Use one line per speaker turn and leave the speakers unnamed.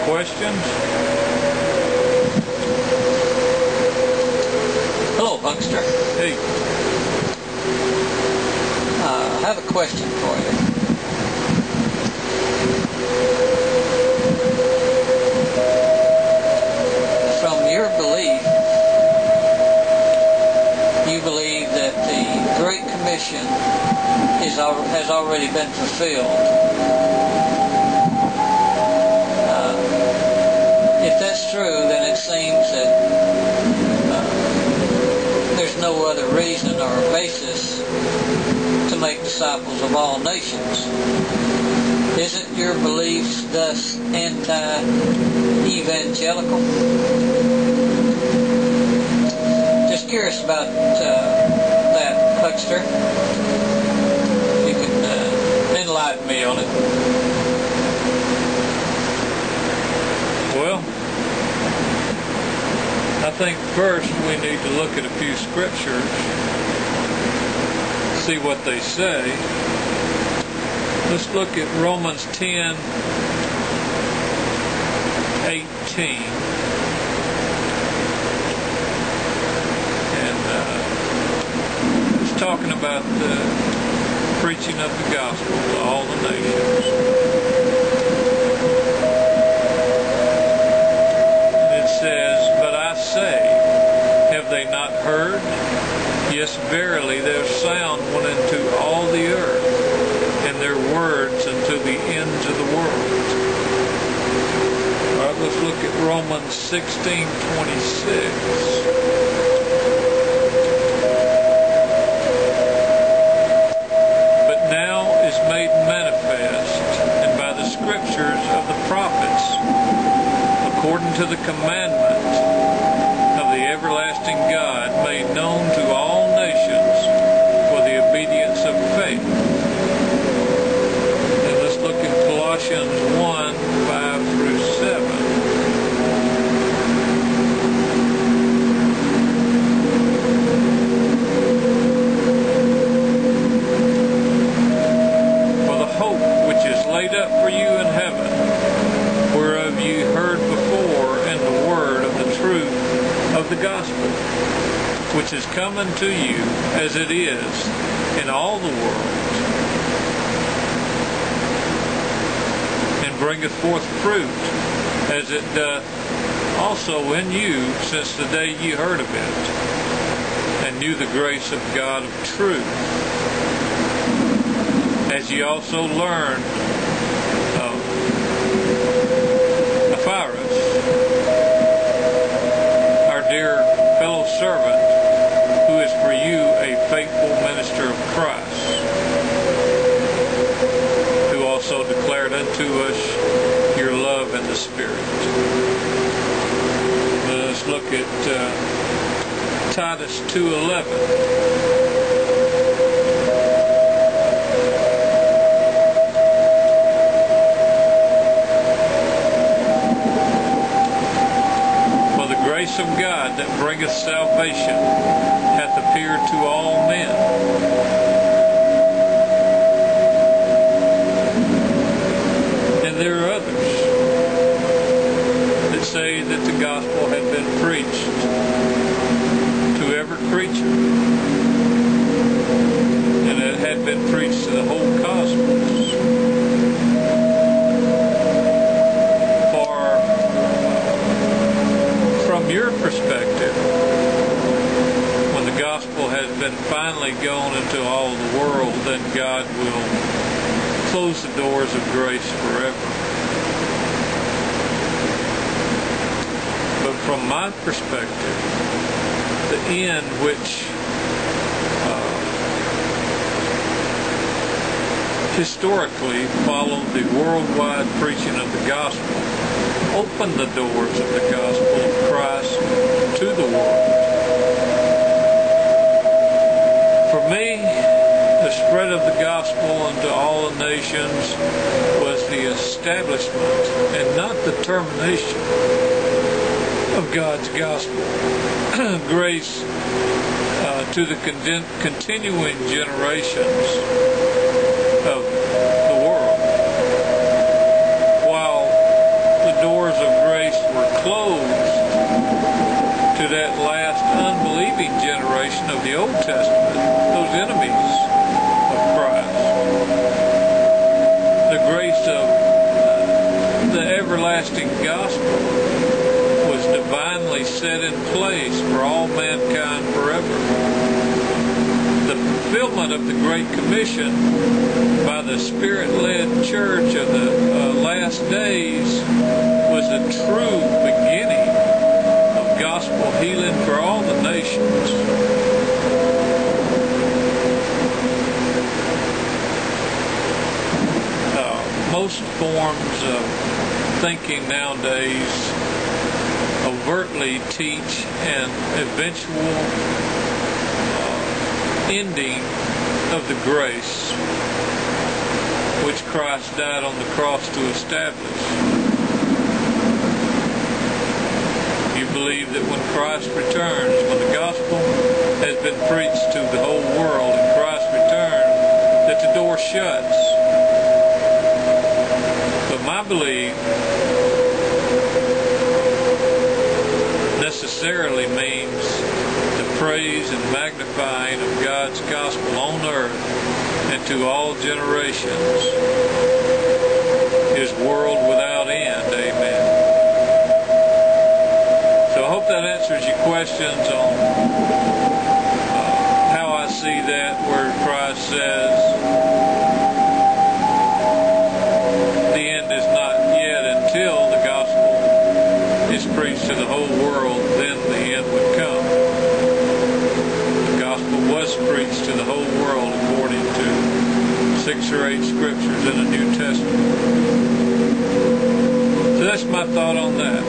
questions?
Hello, Huckster.
Hey.
I have a question for you. From your belief, you believe that the Great Commission has already been fulfilled. If that's true, then it seems that there's no other reason or basis to make disciples of all nations. Isn't your beliefs thus anti-evangelical? Just curious about that, Huckster. You can enlighten me on it.
Well, I think first we need to look at a few scriptures, see what they say. Let's look at Romans 10:18. And it's talking about the preaching of the gospel to all the nations. Says, but I say, have they not heard? Yes, verily, their sound went into all the earth, and their words unto the ends of the world. All right, let's look at Romans 16:26. But now is made manifest, and by the scriptures of the prophets, according to the commandment of the everlasting God, made known to all nations for the obedience of faith. And let's look at Colossians 1:5-7. For the hope which is laid up for you in heaven, whereof you heard before in the word of the truth of the gospel, which is come unto you as it is in all the world, and bringeth forth fruit, as it doth also in you since the day ye heard of it, and knew the grace of God of truth, as ye also learned Epaphras, our dear fellow servant, who is for you a faithful minister of Christ, who also declared unto us your love in the Spirit. Let's look at Titus 2:11. The grace of God that bringeth salvation hath appeared to all men. And there are others that say that the gospel had been preached to every creature, and it had been preached to the whole cosmos. From your perspective, when the gospel has been finally gone into all the world, then God will close the doors of grace forever. But from my perspective, the end which historically followed the worldwide preaching of the gospel, opened the doors of the gospel of Christ to the world. For me, the spread of the gospel unto all the nations was the establishment and not the termination of God's gospel. Grace to the continuing generations of the world. While the doors of the Old Testament, those enemies of Christ. The grace of the everlasting gospel was divinely set in place for all mankind forever. The fulfillment of the Great Commission by the Spirit-led church of the last days was a true beginning of gospel healing for all the nations. Most forms of thinking nowadays overtly teach an eventual ending of the grace which Christ died on the cross to establish. You believe that when Christ returns, when the gospel has been preached to the whole world and Christ returns, that the door shuts. But my belief necessarily means the praise and magnifying of God's gospel on earth and to all generations, His world without end. Amen. So I hope that answers your questions on how I see that, where Christ says the end is not yet until the gospel is preached to the whole world, then the end would come. The gospel was preached to the whole world according to 6 or 8 scriptures in the New Testament. So that's my thought on that.